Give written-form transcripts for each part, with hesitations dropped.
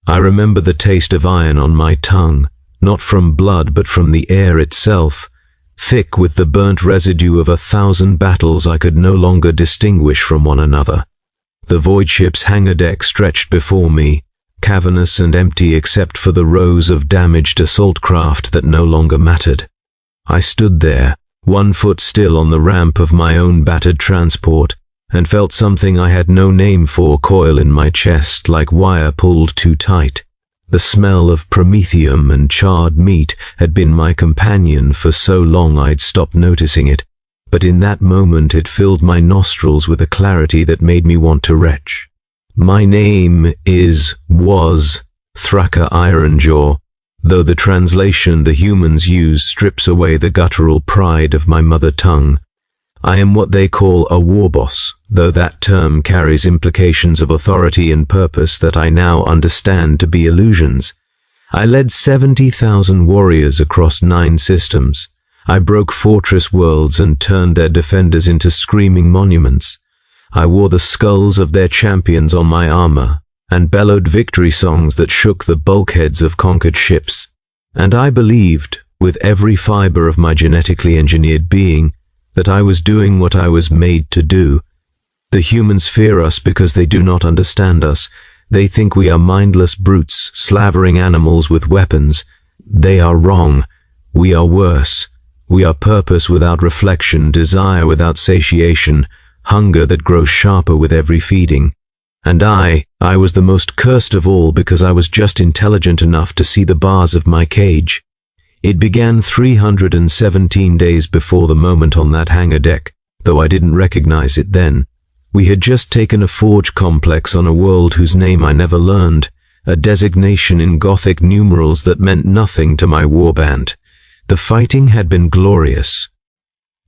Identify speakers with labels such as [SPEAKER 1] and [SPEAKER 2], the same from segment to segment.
[SPEAKER 1] I remember the taste of iron on my tongue, not from blood but from the air itself, thick with the burnt residue of 1,000 battles I could no longer distinguish from one another. The void ship's hangar deck stretched before me, cavernous and empty except for the rows of damaged assault craft that no longer mattered. I stood there, 1 foot still on the ramp of my own battered transport, and felt something I had no name for coil in my chest like wire pulled too tight. The smell of promethium and charred meat had been my companion for so long I'd stopped noticing it, but in that moment it filled my nostrils with a clarity that made me want to retch. My name was Thraka Ironjaw, though the translation the humans use strips away the guttural pride of my mother tongue. I am what they call a warboss, though that term carries implications of authority and purpose that I now understand to be illusions. I led 70,000 warriors across 9 systems. I broke fortress worlds and turned their defenders into screaming monuments. I wore the skulls of their champions on my armor, and bellowed victory songs that shook the bulkheads of conquered ships. And I believed, with every fiber of my genetically engineered being, that I was doing what I was made to do. The humans fear us because they do not understand us. They think we are mindless brutes, slavering animals with weapons. They are wrong. We are worse. We are purpose without reflection, desire without satiation, hunger that grows sharper with every feeding. And I was the most cursed of all because I was just intelligent enough to see the bars of my cage. It began 317 days before the moment on that hangar deck, though I didn't recognize it then. We had just taken a forge complex on a world whose name I never learned, a designation in Gothic numerals that meant nothing to my warband. The fighting had been glorious.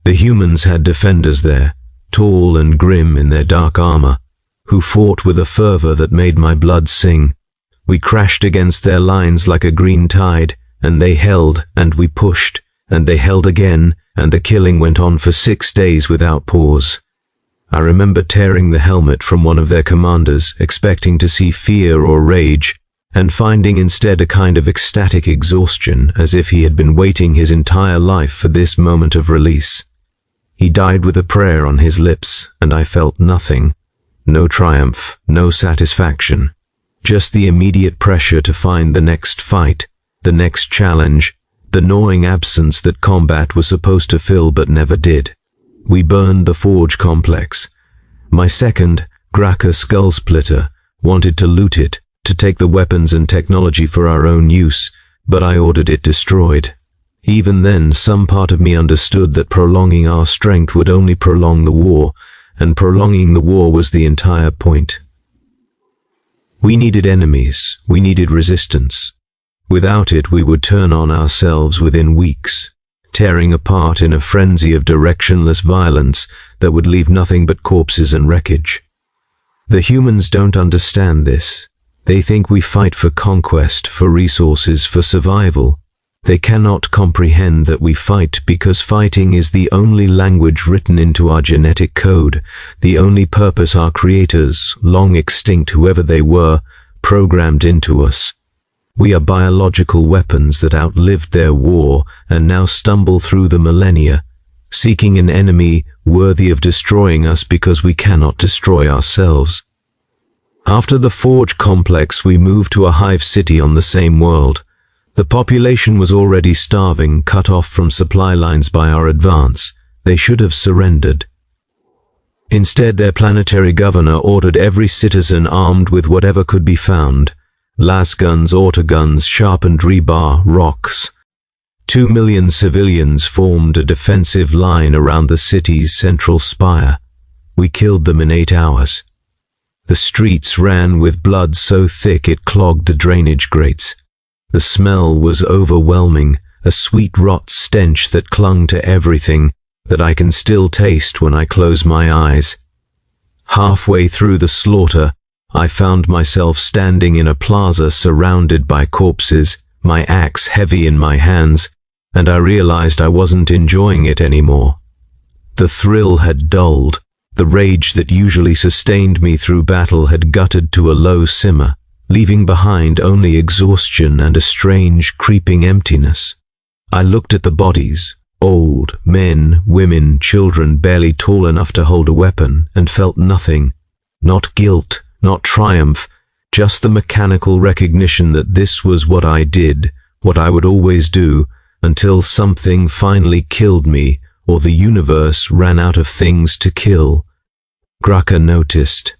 [SPEAKER 1] The humans had defenders there, tall and grim in their dark armor, who fought with a fervor that made my blood sing. We crashed against their lines like a green tide, and they held, and we pushed, and they held again, and the killing went on for 6 days without pause. I remember tearing the helmet from one of their commanders, expecting to see fear or rage, and finding instead a kind of ecstatic exhaustion, as if he had been waiting his entire life for this moment of release. He died with a prayer on his lips, and I felt nothing. No triumph, no satisfaction. Just the immediate pressure to find the next fight, the next challenge, the gnawing absence that combat was supposed to fill but never did. We burned the forge complex. My second, Graka Skull Splitter, wanted to loot it, to take the weapons and technology for our own use, but I ordered it destroyed. Even then, some part of me understood that prolonging our strength would only prolong the war, and prolonging the war was the entire point. We needed enemies, we needed resistance. Without it, we would turn on ourselves within weeks, tearing apart in a frenzy of directionless violence that would leave nothing but corpses and wreckage. The humans don't understand this. They think we fight for conquest, for resources, for survival. They cannot comprehend that we fight because fighting is the only language written into our genetic code, the only purpose our creators, long extinct whoever they were, programmed into us. We are biological weapons that outlived their war and now stumble through the millennia, seeking an enemy worthy of destroying us because we cannot destroy ourselves. After the Forge complex, we moved to a hive city on the same world. The population was already starving, cut off from supply lines by our advance. They should have surrendered. Instead, their planetary governor ordered every citizen armed with whatever could be found. Lasguns, autoguns, sharpened rebar, rocks. 2 million civilians formed a defensive line around the city's central spire. We killed them in 8 hours. The streets ran with blood so thick it clogged the drainage grates. The smell was overwhelming, a sweet rot stench that clung to everything, that I can still taste when I close my eyes. Halfway through the slaughter, I found myself standing in a plaza surrounded by corpses, my axe heavy in my hands, and I realized I wasn't enjoying it anymore. The thrill had dulled. The rage that usually sustained me through battle had guttered to a low simmer, leaving behind only exhaustion and a strange, creeping emptiness. I looked at the bodies, old, men, women, children barely tall enough to hold a weapon, and felt nothing. Not guilt, not triumph, just the mechanical recognition that this was what I did, what I would always do, until something finally killed me, or the universe ran out of things to kill. Grucker noticed.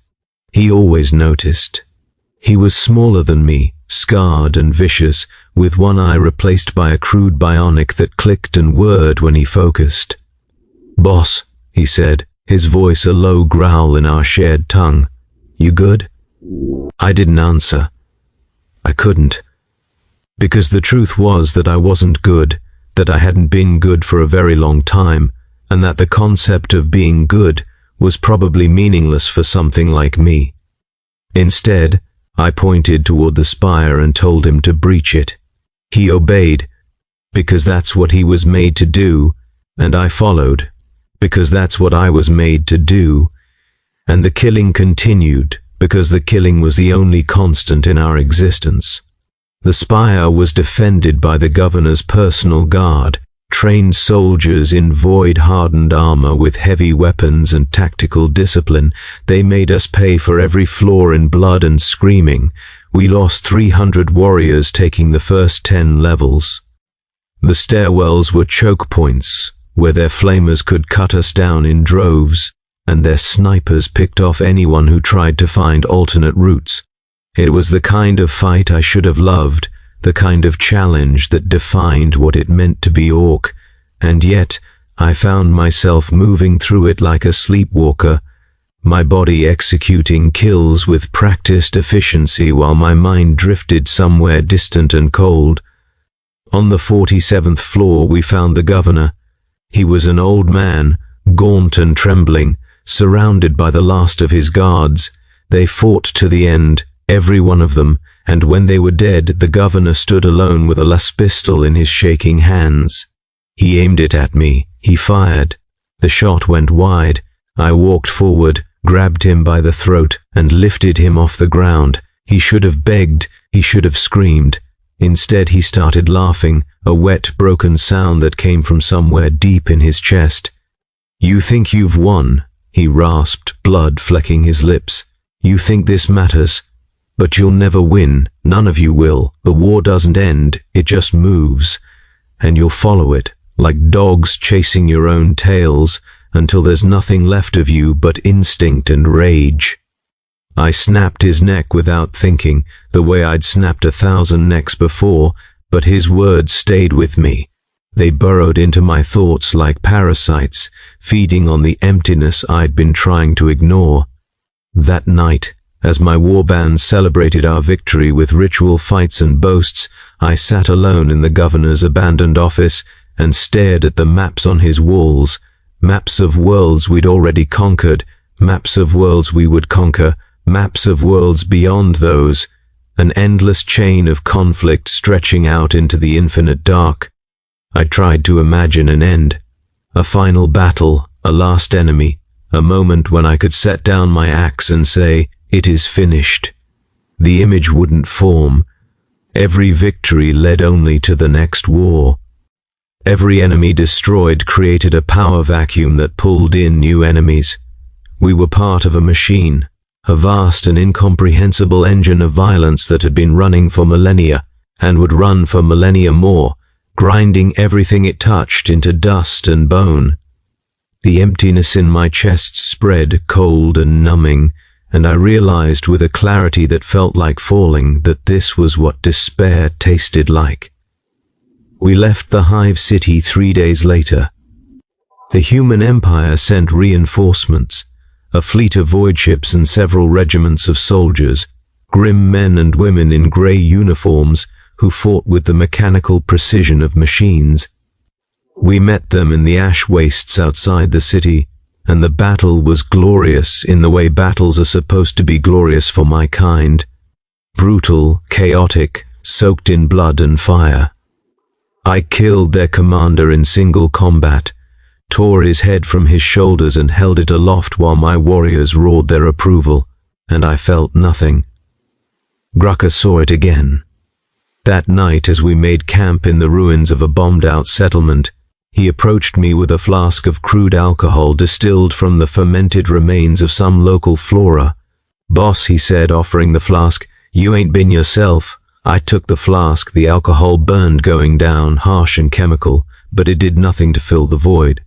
[SPEAKER 1] He always noticed. He was smaller than me, scarred and vicious, with one eye replaced by a crude bionic that clicked and whirred when he focused. "Boss," he said, his voice a low growl in our shared tongue. "You good?" I didn't answer. I couldn't. Because the truth was that I wasn't good, that I hadn't been good for a very long time, and that the concept of being good was probably meaningless for something like me. Instead, I pointed toward the spire and told him to breach it. He obeyed, because that's what he was made to do, and I followed, because that's what I was made to do. And the killing continued, because the killing was the only constant in our existence. The spire was defended by the governor's personal guard, trained soldiers in void-hardened armor with heavy weapons and tactical discipline. They made us pay for every flaw in blood and screaming. We lost 300 warriors taking the first 10 levels. The stairwells were choke points, where their flamers could cut us down in droves, and their snipers picked off anyone who tried to find alternate routes. It was the kind of fight I should have loved, the kind of challenge that defined what it meant to be Ork, and yet I found myself moving through it like a sleepwalker, my body executing kills with practiced efficiency while my mind drifted somewhere distant and cold. On the 47th floor we found the governor. He was an old man, gaunt and trembling, surrounded by the last of his guards. They fought to the end, every one of them, and when they were dead, the governor stood alone with a las pistol in his shaking hands. He aimed it at me. He fired. The shot went wide. I walked forward, grabbed him by the throat, and lifted him off the ground. He should have begged. He should have screamed. Instead, he started laughing, a wet, broken sound that came from somewhere deep in his chest. "You think you've won," he rasped, blood flecking his lips. "You think this matters? But you'll never win. None of you will. The war doesn't end. It just moves. And you'll follow it, like dogs chasing your own tails, until there's nothing left of you but instinct and rage." I snapped his neck without thinking, the way I'd snapped 1,000 necks before, but his words stayed with me. They burrowed into my thoughts like parasites, feeding on the emptiness I'd been trying to ignore. That night, as my warband celebrated our victory with ritual fights and boasts, I sat alone in the governor's abandoned office and stared at the maps on his walls, maps of worlds we'd already conquered, maps of worlds we would conquer, maps of worlds beyond those, an endless chain of conflict stretching out into the infinite dark. I tried to imagine an end, a final battle, a last enemy, a moment when I could set down my axe and say, "It is finished." The image wouldn't form. Every victory led only to the next war. Every enemy destroyed created a power vacuum that pulled in new enemies. We were part of a machine, a vast and incomprehensible engine of violence that had been running for millennia, and would run for millennia more, grinding everything it touched into dust and bone. The emptiness in my chest spread, cold and numbing, and I realized with a clarity that felt like falling that this was what despair tasted like. We left the Hive City 3 days later. The human empire sent reinforcements, a fleet of void ships and several regiments of soldiers, grim men and women in gray uniforms who fought with the mechanical precision of machines. We met them in the ash wastes outside the city, and the battle was glorious in the way battles are supposed to be glorious for my kind. Brutal, chaotic, soaked in blood and fire. I killed their commander in single combat, tore his head from his shoulders and held it aloft while my warriors roared their approval, and I felt nothing. Grucker saw it again. That night, as we made camp in the ruins of a bombed-out settlement, he approached me with a flask of crude alcohol distilled from the fermented remains of some local flora. "Boss," he said, offering the flask, "you ain't been yourself." I took the flask. The alcohol burned going down, harsh and chemical, but it did nothing to fill the void.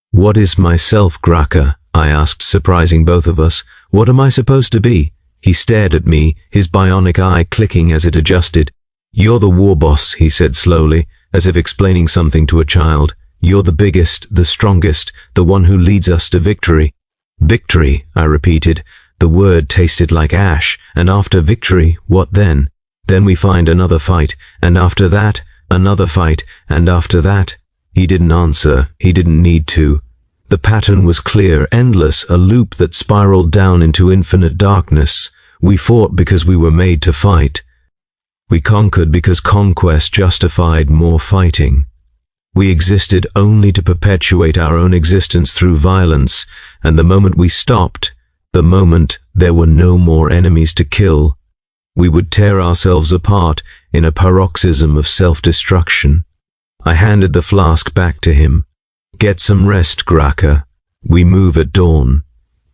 [SPEAKER 1] "What is myself, Grucker?" I asked, surprising both of us. "What am I supposed to be?" He stared at me, his bionic eye clicking as it adjusted. "You're the Warboss," he said slowly, as if explaining something to a child. "You're the biggest, the strongest, the one who leads us to victory." "Victory," I repeated. The word tasted like ash. "And after victory, what then?" "Then we find another fight, and after that, another fight, and after that." He didn't answer. He didn't need to. The pattern was clear, endless, a loop that spiraled down into infinite darkness. We fought because we were made to fight. We conquered because conquest justified more fighting. We existed only to perpetuate our own existence through violence, and the moment we stopped, the moment there were no more enemies to kill, we would tear ourselves apart in a paroxysm of self-destruction. I handed the flask back to him. "Get some rest, Grucker. We move at dawn."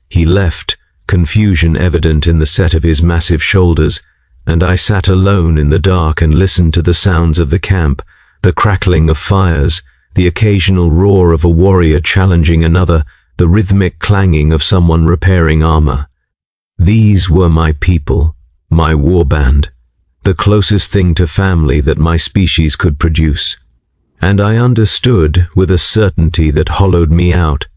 [SPEAKER 1] He left, confusion evident in the set of his massive shoulders, and I sat alone in the dark and listened to the sounds of the camp, the crackling of fires, the occasional roar of a warrior challenging another, the rhythmic clanging of someone repairing armor. These were my people, my warband, the closest thing to family that my species could produce. And I understood with a certainty that hollowed me out,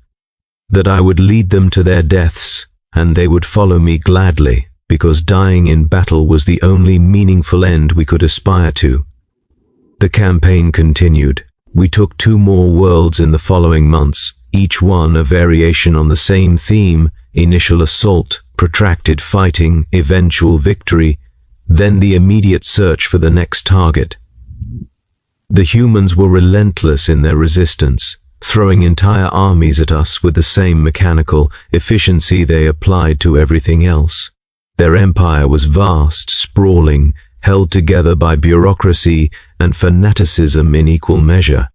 [SPEAKER 1] that I would lead them to their deaths, and they would follow me gladly, because dying in battle was the only meaningful end we could aspire to. The campaign continued. We took 2 more worlds in the following months, each one a variation on the same theme: initial assault, protracted fighting, eventual victory, then the immediate search for the next target. The humans were relentless in their resistance, throwing entire armies at us with the same mechanical efficiency they applied to everything else. Their empire was vast, sprawling, held together by bureaucracy and fanaticism in equal measure.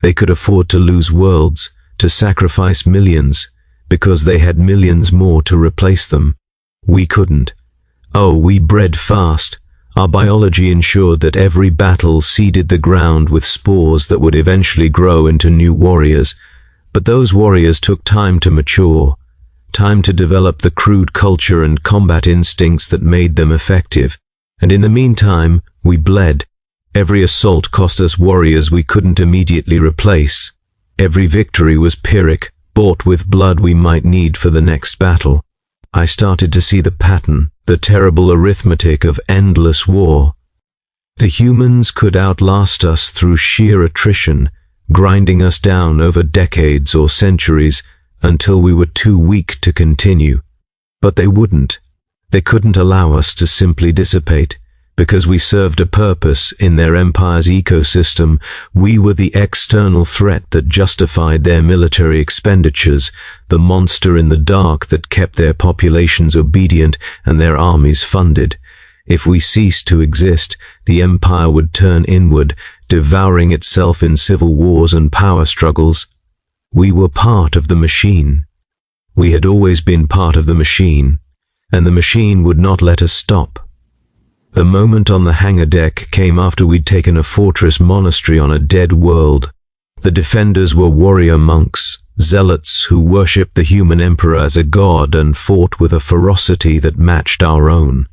[SPEAKER 1] They could afford to lose worlds, to sacrifice millions, because they had millions more to replace them. We couldn't. Oh, we bred fast. Our biology ensured that every battle seeded the ground with spores that would eventually grow into new warriors. But those warriors took time to mature, time to develop the crude culture and combat instincts that made them effective. And in the meantime, we bled. Every assault cost us warriors we couldn't immediately replace. Every victory was Pyrrhic, bought with blood we might need for the next battle. I started to see the pattern, the terrible arithmetic of endless war. The humans could outlast us through sheer attrition, grinding us down over decades or centuries until we were too weak to continue. But they wouldn't. They couldn't allow us to simply dissipate. Because we served a purpose in their empire's ecosystem, we were the external threat that justified their military expenditures, the monster in the dark that kept their populations obedient and their armies funded. If we ceased to exist, the empire would turn inward, devouring itself in civil wars and power struggles. We were part of the machine. We had always been part of the machine, and the machine would not let us stop. The moment on the hangar deck came after we'd taken a fortress monastery on a dead world. The defenders were warrior monks, zealots who worshipped the human emperor as a god and fought with a ferocity that matched our own.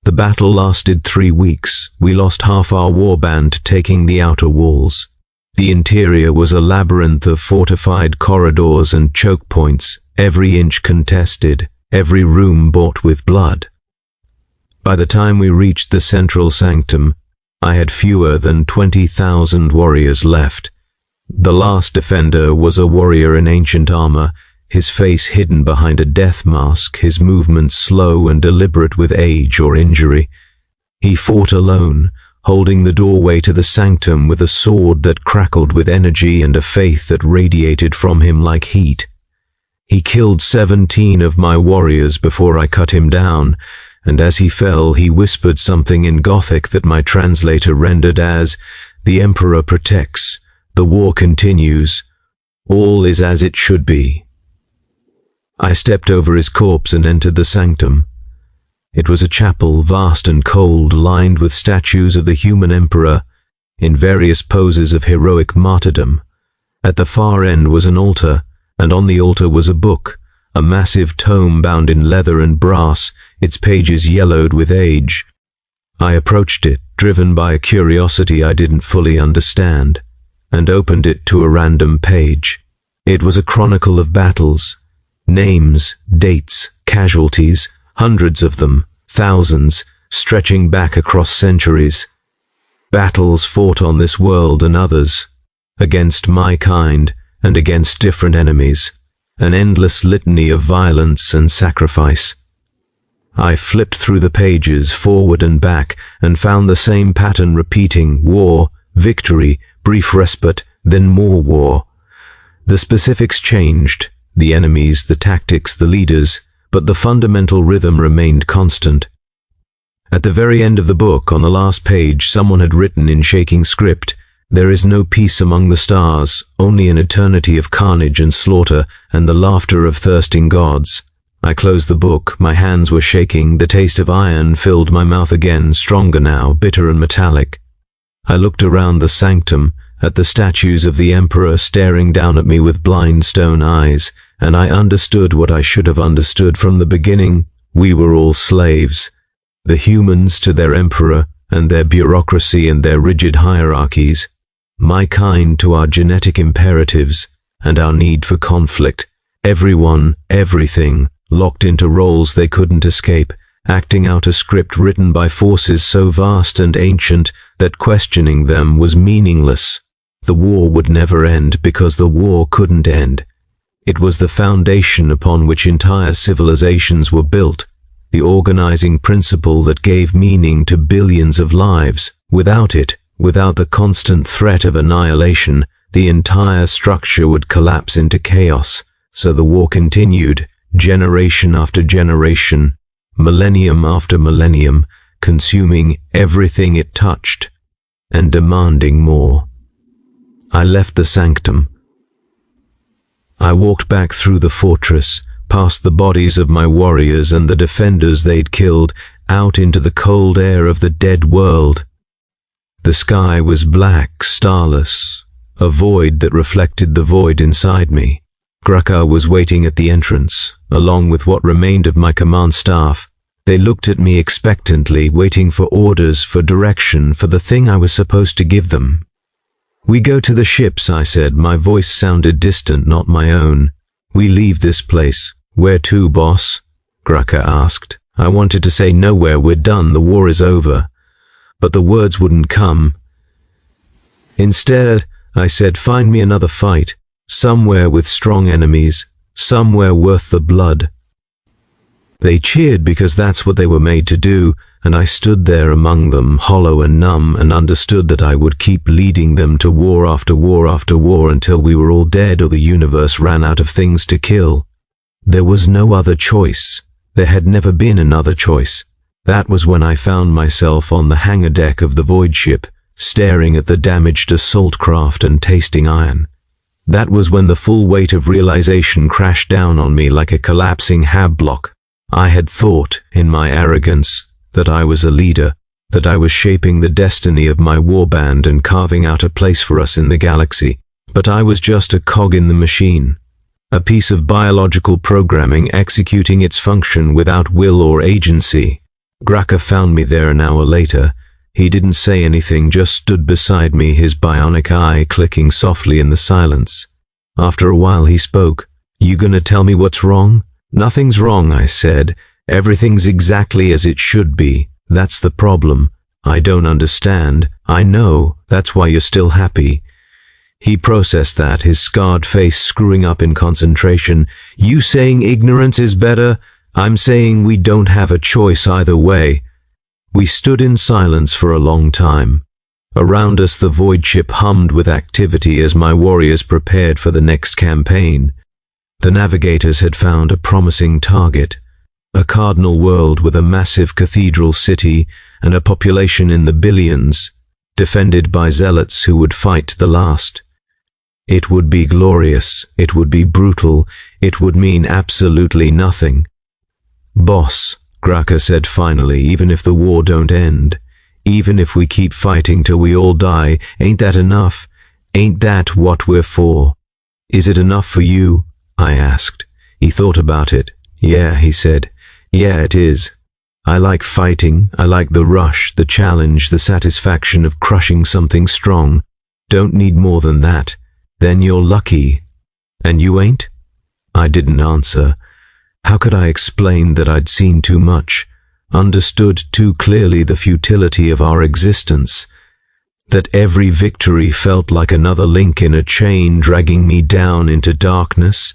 [SPEAKER 1] The battle lasted 3 weeks. We lost half our warband taking the outer walls. The interior was a labyrinth of fortified corridors and choke points, every inch contested, every room bought with blood. By the time we reached the central sanctum, I had fewer than 20,000 warriors left. The last defender was a warrior in ancient armor, his face hidden behind a death mask, his movements slow and deliberate with age or injury. He fought alone, holding the doorway to the sanctum with a sword that crackled with energy and a faith that radiated from him like heat. He killed 17 of my warriors before I cut him down, and as he fell, he whispered something in Gothic that my translator rendered as, "The Emperor protects. The war continues. All is as it should be." I stepped over his corpse and entered the sanctum. It was a chapel, vast and cold, lined with statues of the human emperor in various poses of heroic martyrdom. At the far end was an altar, and on the altar was a book, a massive tome bound in leather and brass, its pages yellowed with age. I approached it, driven by a curiosity I didn't fully understand, and opened it to a random page. It was a chronicle of battles. Names, dates, casualties, hundreds of them, thousands, stretching back across centuries. Battles fought on this world and others, against my kind and against different enemies, an endless litany of violence and sacrifice. I flipped through the pages, forward and back, and found the same pattern repeating: war, victory, brief respite, then more war. The specifics changed, the enemies, the tactics, the leaders, but the fundamental rhythm remained constant. At the very end of the book, on the last page, someone had written in shaking script, "There is no peace among the stars, only an eternity of carnage and slaughter, and the laughter of thirsting gods." I closed the book, my hands were shaking, the taste of iron filled my mouth again, stronger now, bitter and metallic. I looked around the sanctum, at the statues of the emperor staring down at me with blind stone eyes, and I understood what I should have understood from the beginning. We were all slaves. The humans to their emperor, and their bureaucracy and their rigid hierarchies. My kind to our genetic imperatives, and our need for conflict. Everyone, everything, locked into roles they couldn't escape, acting out a script written by forces so vast and ancient that questioning them was meaningless. The war would never end because the war couldn't end. It was the foundation upon which entire civilizations were built, the organizing principle that gave meaning to billions of lives. Without it, without the constant threat of annihilation, the entire structure would collapse into chaos. So the war continued, generation after generation, millennium after millennium, consuming everything it touched and demanding more. I left the sanctum. I walked back through the fortress, past the bodies of my warriors and the defenders they'd killed, out into the cold air of the dead world. The sky was black, starless, a void that reflected the void inside me. Graka was waiting at the entrance, along with what remained of my command staff. They looked at me expectantly, waiting for orders, for direction, for the thing I was supposed to give them. "We go to the ships," I said. My voice sounded distant, not my own. "We leave this place." "Where to, boss?" Graka asked. I wanted to say nowhere, we're done, the war is over. But the words wouldn't come. Instead, I said, "Find me another fight. Somewhere with strong enemies, somewhere worth the blood." They cheered because that's what they were made to do, and I stood there among them, hollow and numb, and understood that I would keep leading them to war after war after war until we were all dead or the universe ran out of things to kill. There was no other choice. There had never been another choice. That was when I found myself on the hangar deck of the void ship, staring at the damaged assault craft and tasting iron. That was when the full weight of realization crashed down on me like a collapsing hab block. I had thought, in my arrogance, that I was a leader, that I was shaping the destiny of my warband and carving out a place for us in the galaxy. But I was just a cog in the machine, a piece of biological programming executing its function without will or agency. Graka found me there an hour later. He didn't say anything, just stood beside me, his bionic eye clicking softly in the silence. After a while he spoke. "You gonna tell me what's wrong?" "Nothing's wrong," I said. "Everything's exactly as it should be. That's the problem. I don't understand. I know. That's why you're still happy." He processed that, his scarred face screwing up in concentration. "You saying ignorance is better? I'm saying we don't have a choice either way." We stood in silence for a long time. Around us the void ship hummed with activity as my warriors prepared for the next campaign. The navigators had found a promising target, A cardinal world with a massive cathedral city and a population in the billions, defended by zealots who would fight to the last. It would be glorious, it would be brutal, it would mean absolutely nothing. "Boss," Graka said finally, "even if the war don't end, even if we keep fighting till we all die, ain't that enough? Ain't that what we're for?" "Is it enough for you?" I asked. He thought about it. "Yeah," he said. "Yeah, it is. I like fighting, I like the rush, the challenge, the satisfaction of crushing something strong. Don't need more than that. Then you're lucky. And you ain't?" I didn't answer. How could I explain that I'd seen too much, understood too clearly the futility of our existence, that every victory felt like another link in a chain dragging me down into darkness,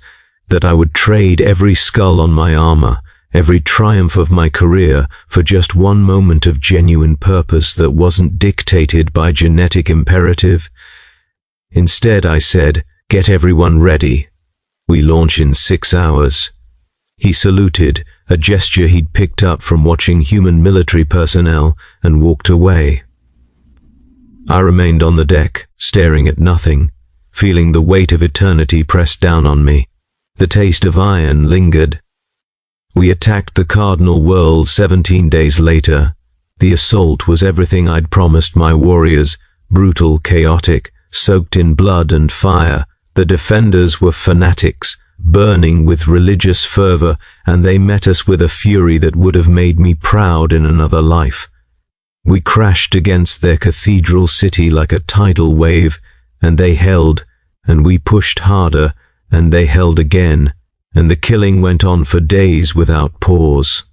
[SPEAKER 1] that I would trade every skull on my armor, every triumph of my career for just one moment of genuine purpose that wasn't dictated by genetic imperative? Instead, I said, "Get everyone ready. We launch in 6 hours." He saluted, a gesture he'd picked up from watching human military personnel, and walked away. I remained on the deck, staring at nothing, feeling the weight of eternity pressed down on me. The taste of iron lingered. We attacked the cardinal world 17 days later. The assault was everything I'd promised my warriors, brutal, chaotic, soaked in blood and fire. The defenders were fanatics, burning with religious fervor, and they met us with a fury that would have made me proud in another life. We crashed against their cathedral city like a tidal wave, and they held, and we pushed harder, and they held again, and the killing went on for days without pause.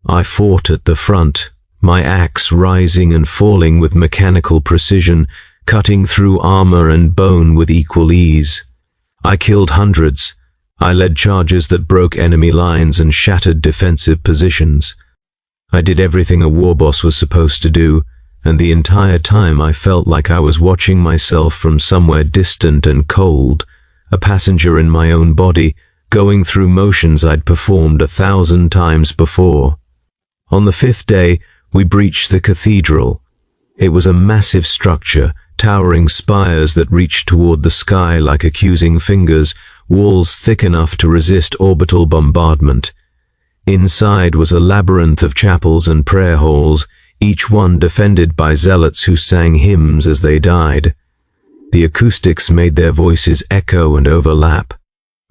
[SPEAKER 1] I fought at the front, my axe rising and falling with mechanical precision, cutting through armor and bone with equal ease. I killed hundreds. I led charges that broke enemy lines and shattered defensive positions. I did everything a warboss was supposed to do, and the entire time I felt like I was watching myself from somewhere distant and cold, a passenger in my own body, going through motions I'd performed 1,000 times before. On the 5th day, we breached the cathedral. It was a massive structure, towering spires that reached toward the sky like accusing fingers, walls thick enough to resist orbital bombardment. Inside was a labyrinth of chapels and prayer halls, each one defended by zealots who sang hymns as they died. The acoustics made their voices echo and overlap,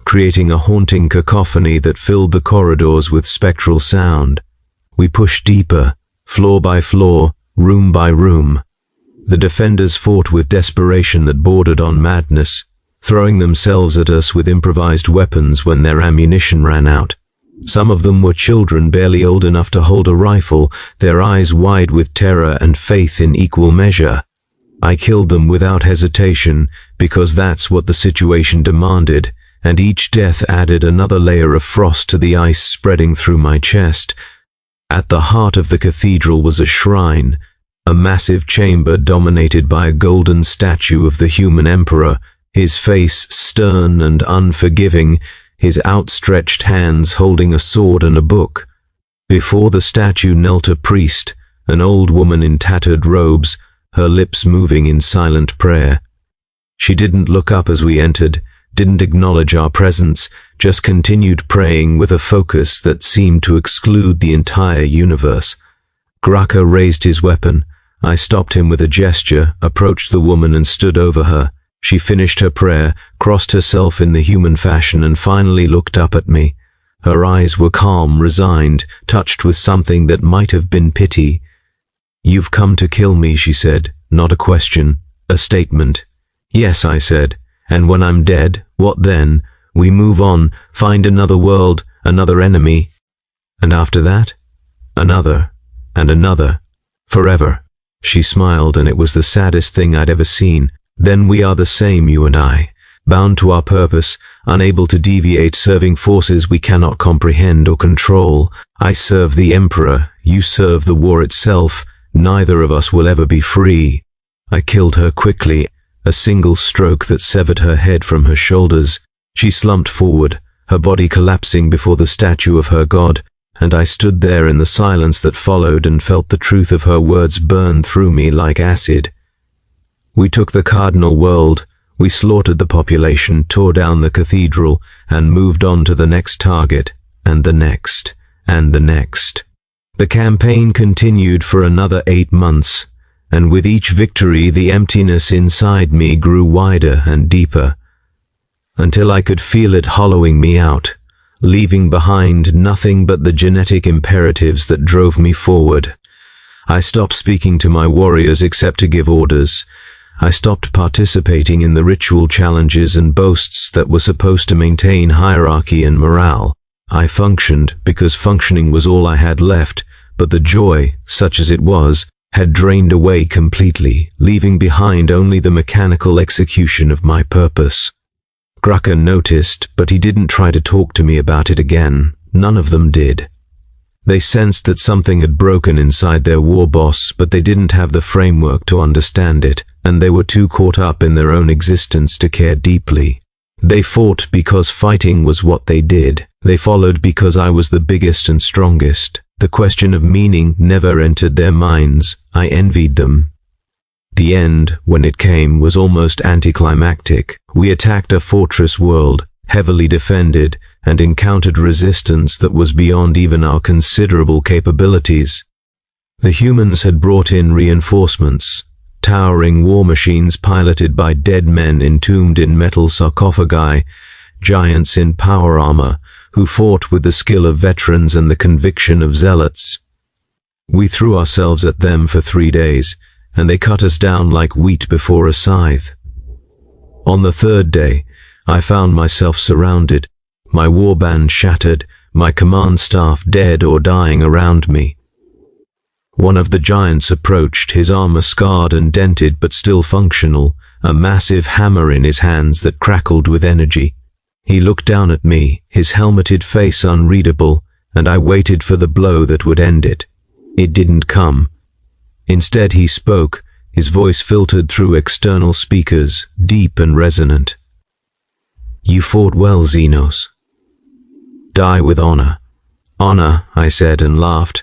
[SPEAKER 1] creating a haunting cacophony that filled the corridors with spectral sound. We pushed deeper, floor by floor, room by room. The defenders fought with desperation that bordered on madness, throwing themselves at us with improvised weapons when their ammunition ran out. Some of them were children barely old enough to hold a rifle, their eyes wide with terror and faith in equal measure. I killed them without hesitation, because that's what the situation demanded, and each death added another layer of frost to the ice spreading through my chest. At the heart of the cathedral was a shrine, a massive chamber dominated by a golden statue of the human emperor, his face stern and unforgiving, his outstretched hands holding a sword and a book. Before the statue knelt a priest, an old woman in tattered robes, her lips moving in silent prayer. She didn't look up as we entered, didn't acknowledge our presence, just continued praying with a focus that seemed to exclude the entire universe. Graka raised his weapon. I stopped him with a gesture, approached the woman and stood over her. She finished her prayer, crossed herself in the human fashion, and finally looked up at me. Her eyes were calm, resigned, touched with something that might have been pity. "You've come to kill me," she said, not a question, a statement. "Yes," I said. "And when I'm dead, what then? We move on, find another world, another enemy. And after that? Another, and another. Forever." She smiled, and it was the saddest thing I'd ever seen. "Then we are the same, you and I, bound to our purpose, unable to deviate, serving forces we cannot comprehend or control. I serve the Emperor, you serve the war itself. Neither of us will ever be free." I killed her quickly, a single stroke that severed her head from her shoulders. She slumped forward, her body collapsing before the statue of her god, and I stood there in the silence that followed and felt the truth of her words burn through me like acid. We took the cardinal world, we slaughtered the population, tore down the cathedral, and moved on to the next target, and the next, and the next. The campaign continued for another 8 months, and with each victory the emptiness inside me grew wider and deeper, until I could feel it hollowing me out, leaving behind nothing but the genetic imperatives that drove me forward. I stopped speaking to my warriors except to give orders. I stopped participating in the ritual challenges and boasts that were supposed to maintain hierarchy and morale. I functioned because functioning was all I had left, but the joy, such as it was, had drained away completely, leaving behind only the mechanical execution of my purpose. Grucker noticed, but he didn't try to talk to me about it again. None of them did. They sensed that something had broken inside their warboss, but they didn't have the framework to understand it, and they were too caught up in their own existence to care deeply. They fought because fighting was what they did. They followed because I was the biggest and strongest. The question of meaning never entered their minds. I envied them. The end, when it came, was almost anticlimactic. We attacked a fortress world, heavily defended, and encountered resistance that was beyond even our considerable capabilities. The humans had brought in reinforcements, towering war machines piloted by dead men entombed in metal sarcophagi, giants in power armor, who fought with the skill of veterans and the conviction of zealots. We threw ourselves at them for 3 days, and they cut us down like wheat before a scythe. On the 3rd day, I found myself surrounded, my warband shattered, my command staff dead or dying around me. One of the giants approached, his armor scarred and dented but still functional, a massive hammer in his hands that crackled with energy. He looked down at me, his helmeted face unreadable, and I waited for the blow that would end it. It didn't come. Instead he spoke, his voice filtered through external speakers, deep and resonant. "You fought well, Xenos. Die with honor." "Honor," I said and laughed.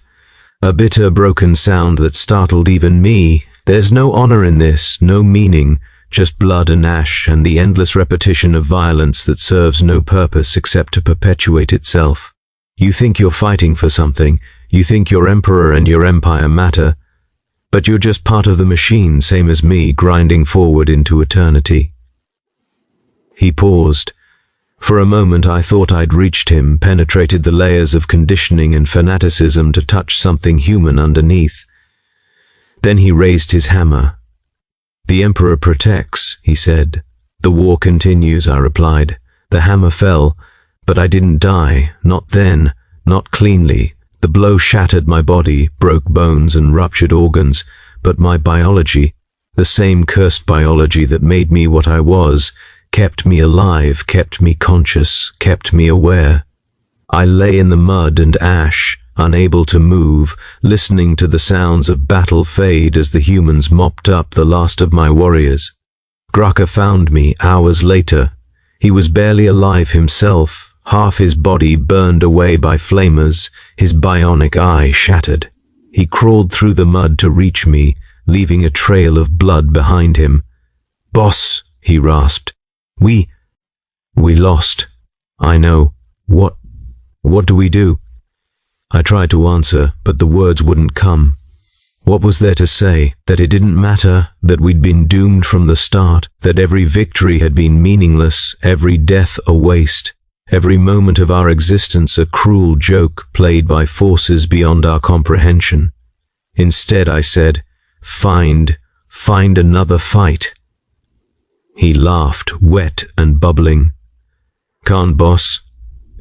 [SPEAKER 1] A bitter, broken sound that startled even me. There's no honor in this, no meaning, just blood and ash and the endless repetition of violence that serves no purpose except to perpetuate itself. You think you're fighting for something, you think your emperor and your empire matter, but you're just part of the machine, same as me, grinding forward into eternity. He paused. For a moment I thought I'd reached him, penetrated the layers of conditioning and fanaticism to touch something human underneath. Then he raised his hammer. "The Emperor protects," he said. "The war continues," I replied. The hammer fell, but I didn't die, not then, not cleanly. The blow shattered my body, broke bones and ruptured organs, but my biology, the same cursed biology that made me what I was, kept me alive, kept me conscious, kept me aware. I lay in the mud and ash, unable to move, listening to the sounds of battle fade as the humans mopped up the last of my warriors. Grucker found me hours later. He was barely alive himself, half his body burned away by flamers, his bionic eye shattered. He crawled through the mud to reach me, leaving a trail of blood behind him. "Boss," he rasped. We lost. I know. What do we do?" I tried to answer, but the words wouldn't come. What was there to say? That it didn't matter, that we'd been doomed from the start, that every victory had been meaningless, every death a waste, every moment of our existence a cruel joke played by forces beyond our comprehension. Instead, I said, Find another fight." He laughed, wet and bubbling. "Can't, boss.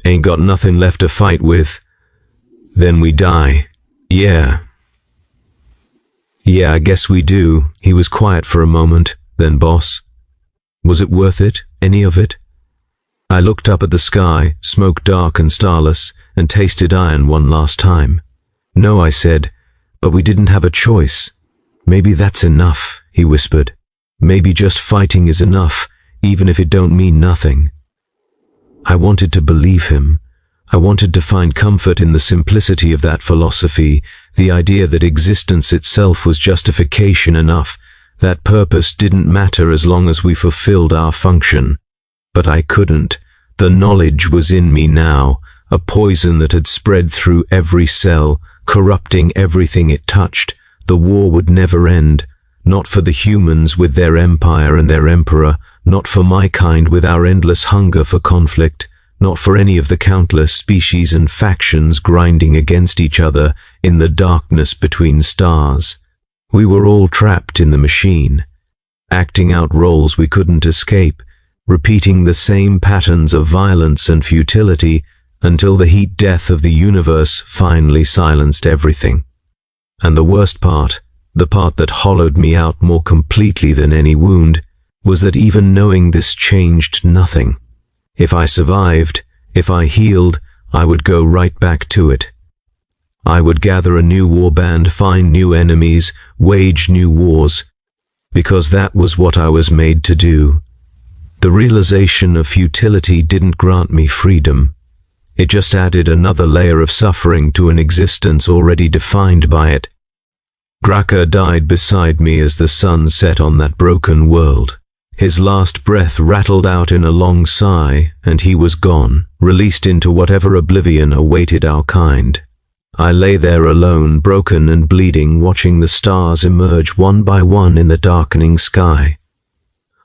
[SPEAKER 1] Ain't got nothing left to fight with. Then we die. Yeah, I guess we do." He was quiet for a moment. "Then, boss, was it worth it? Any of it?" I looked up at the sky, smoke dark and starless, and tasted iron one last time. "No," I said, "but we didn't have a choice." "Maybe that's enough," he whispered. "Maybe just fighting is enough, even if it don't mean nothing." I wanted to believe him. I wanted to find comfort in the simplicity of that philosophy, the idea that existence itself was justification enough, that purpose didn't matter as long as we fulfilled our function. But I couldn't. The knowledge was in me now, a poison that had spread through every cell, corrupting everything it touched. The war would never end, not for the humans with their empire and their emperor, not for my kind with our endless hunger for conflict, not for any of the countless species and factions grinding against each other in the darkness between stars. We were all trapped in the machine, acting out roles we couldn't escape, repeating the same patterns of violence and futility until the heat death of the universe finally silenced everything. And the worst part, the part that hollowed me out more completely than any wound, was that even knowing this changed nothing. If I survived, if I healed, I would go right back to it. I would gather a new warband, find new enemies, wage new wars, because that was what I was made to do. The realization of futility didn't grant me freedom. It just added another layer of suffering to an existence already defined by it. Graka died beside me as the sun set on that broken world. His last breath rattled out in a long sigh, and he was gone, released into whatever oblivion awaited our kind. I lay there alone, broken and bleeding, watching the stars emerge one by one in the darkening sky.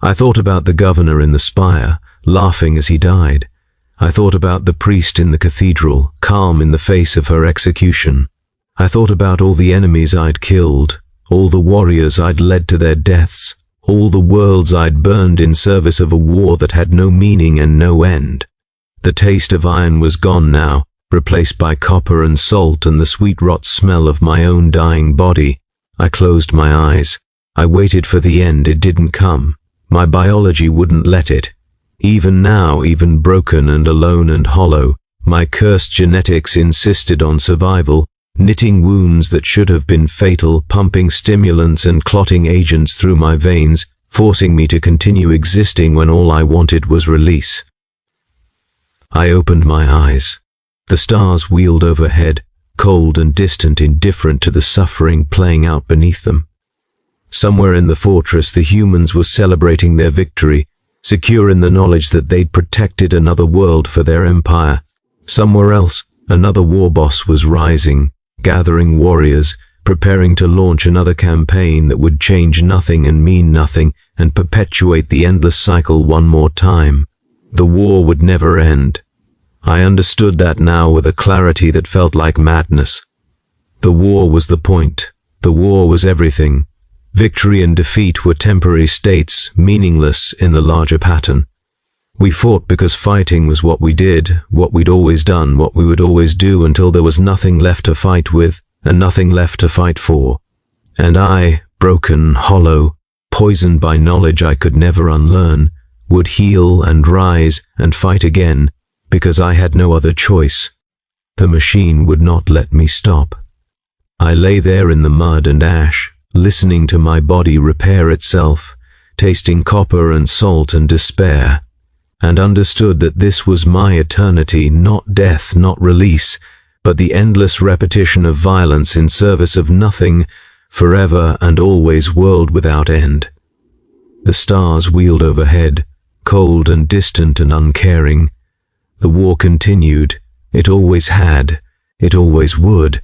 [SPEAKER 1] I thought about the governor in the spire, laughing as he died. I thought about the priest in the cathedral, calm in the face of her execution. I thought about all the enemies I'd killed, all the warriors I'd led to their deaths, all the worlds I'd burned in service of a war that had no meaning and no end. The taste of iron was gone now, replaced by copper and salt and the sweet rot smell of my own dying body. I closed my eyes. I waited for the end. It didn't come. My biology wouldn't let it. Even now, even broken and alone and hollow, my cursed genetics insisted on survival, knitting wounds that should have been fatal, pumping stimulants and clotting agents through my veins, forcing me to continue existing when all I wanted was release. I opened my eyes. The stars wheeled overhead, cold and distant, indifferent to the suffering playing out beneath them. Somewhere in the fortress, the humans were celebrating their victory, secure in the knowledge that they'd protected another world for their empire. Somewhere else, another warboss was rising, gathering warriors, preparing to launch another campaign that would change nothing and mean nothing and perpetuate the endless cycle one more time. The war would never end. I understood that now with a clarity that felt like madness. The war was the point. The war was everything. Victory and defeat were temporary states, meaningless in the larger pattern. We fought because fighting was what we did, what we'd always done, what we would always do until there was nothing left to fight with and nothing left to fight for. And I, broken, hollow, poisoned by knowledge I could never unlearn, would heal and rise and fight again because I had no other choice. The machine would not let me stop. I lay there in the mud and ash, listening to my body repair itself, tasting copper and salt and despair, and understood that this was my eternity, not death, not release, but the endless repetition of violence in service of nothing, forever and always, world without end. The stars wheeled overhead, cold and distant and uncaring. The war continued. It always had. It always would.